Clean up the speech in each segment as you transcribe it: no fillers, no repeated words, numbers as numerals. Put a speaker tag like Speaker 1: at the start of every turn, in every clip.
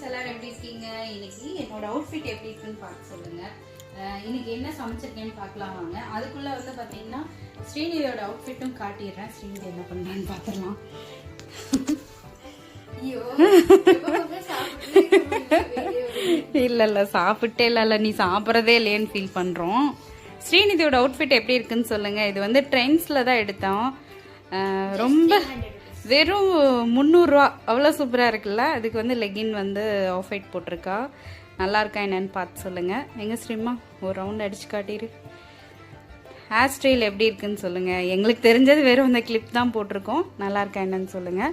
Speaker 1: Friends எல்லாரும் எப்படி இருக்கீங்க? இன்னைக்கு என்னோட அவுட்ஃபிட் எப்படி இருக்குன்னு பார்த்து சொல்லுங்க. இன்னைக்கு என்ன சமைச்சிருக்கேன்னு பார்க்கலாம் வாங்க. அதுக்குள்ள வந்து பார்த்தீங்கன்னா ஸ்ரீநிதியோட அவுட்ஃபிட்டும் காட்டிடுறேன். ஸ்ரீநிதி என்ன பண்ணுறான்னு பார்த்துடலாம். இல்ல சாப்பிட்டே இல்ல, நீ சாப்பிட்றதே இல்லையேன்னு ஃபீல் பண்றோம். ஸ்ரீநிதியோட அவுட்ஃபிட் எப்படி இருக்குன்னு சொல்லுங்க. இது வந்து ட்ரெண்ட்ஸ்ல தான் எடுத்தோம். ரொம்ப வெறும் 300 ரூபா, அவ்வளோ சூப்பராக இருக்குல்ல. அதுக்கு வந்து லெகின் வந்து ஆஃப் ஒயிட் போட்டிருக்கா. நல்லா இருக்கா என்னன்னு பார்த்து சொல்லுங்க. எங்க ஸ்ரீமா ஒரு ரவுண்ட் அடிச்சு காட்டிடு. ஹேர் ஸ்டைல் எப்படி இருக்குன்னு சொல்லுங்க. எங்களுக்கு தெரிஞ்சது வெறும் இந்த கிளிப் தான் போட்டிருக்கோம். நல்லா இருக்கா என்னன்னு சொல்லுங்க.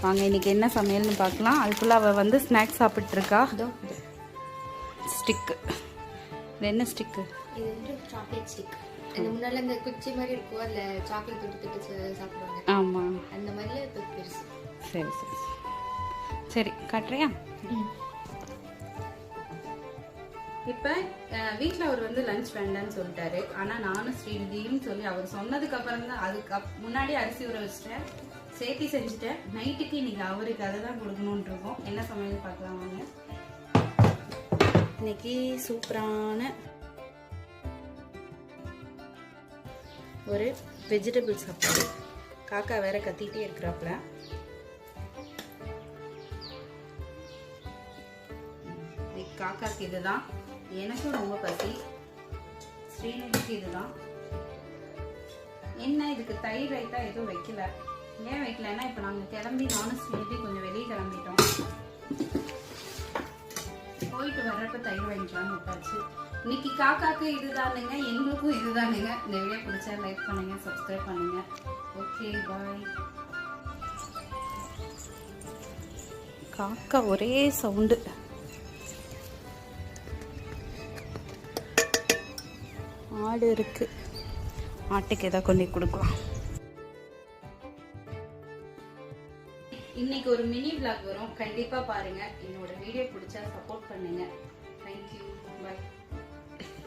Speaker 1: வாங்க இன்னைக்கு என்ன சமையல்னு பார்க்கலாம். அதுக்குள்ள அவள் வந்து ஸ்நாக்ஸ் சாப்பிட்டு இருக்கா. ஸ்டிக்கு, இது என்ன ஸ்டிக்கு?
Speaker 2: இது வந்து சாக்லேட் ஸ்டிக். அந்த முன்னால இந்த குச்சி மாதிரி இருக்கும், அதுல சாக்லேட் தொட்டு சாப்பிடுவாங்க.
Speaker 1: ஆமா,
Speaker 2: அந்த மாதிரி இப்போ பெருசு.
Speaker 1: சரி சரி சரி காட்டுறியா? இப்போ வீட்டில் அவர் வந்து லஞ்ச் வேண்டான்னு சொல்லிட்டாரு. ஆனால் நானும் ஸ்ரீநிதியும் சொல்லி அவர் சொன்னதுக்கு அப்புறம் தான், அதுக்கு முன்னாடி அரிசி ஊற வச்சிட்டேன், சேர்த்தி செஞ்சுட்டேன். நைட்டுக்கு இன்னைக்கு அவருக்கு அதை தான் கொடுக்கணும்னு இருக்கோம். என்ன சமையல் பார்க்கலாம் வாங்க. இன்னைக்கு சூப்பரான ஒரு வெஜிடபிள் சாப்பாடு. காக்கா வேற கத்திட்டே இருக்கிறாப்புல. காக்காக்கு இதுதான், எனக்கும் ரொம்ப பசி, ஸ்ரீநிதிக்கு இதுதான். என்ன இதுக்கு தயிர் ரைத்தா எதுவும் வைக்கல. ஏன் வைக்கலன்னா இப்போ நாங்கள் கிளம்பி நானும் ஸ்ரீநிதி கொஞ்சம் வெளியே கிளம்பிட்டோம். போயிட்டு வர்றப்ப தயிர் வாங்கிக்கலாம்னு விட்டாச்சு. இன்னைக்கு காக்காக்கு இதுதானுங்க, எங்களுக்கும் இதுதானுங்க. இந்த வீடியோ பிடிச்சா லைக் பண்ணுங்க, சப்ஸ்கிரைப் பண்ணுங்க. Okay bye. காக்கா ஒரே சவுண்டு. ஆடு இருக்கு, ஆட்டுக்கு எதாவது கொண்டு கொடுக்கலாம். இன்னைக்கு ஒரு மினி vlog வரும், கண்டிப்பா பாருங்க. என்னோட வீடியோ பிடிச்சா சப்போர்ட் பண்ணுங்க. தேங்க்யூ, பாய்.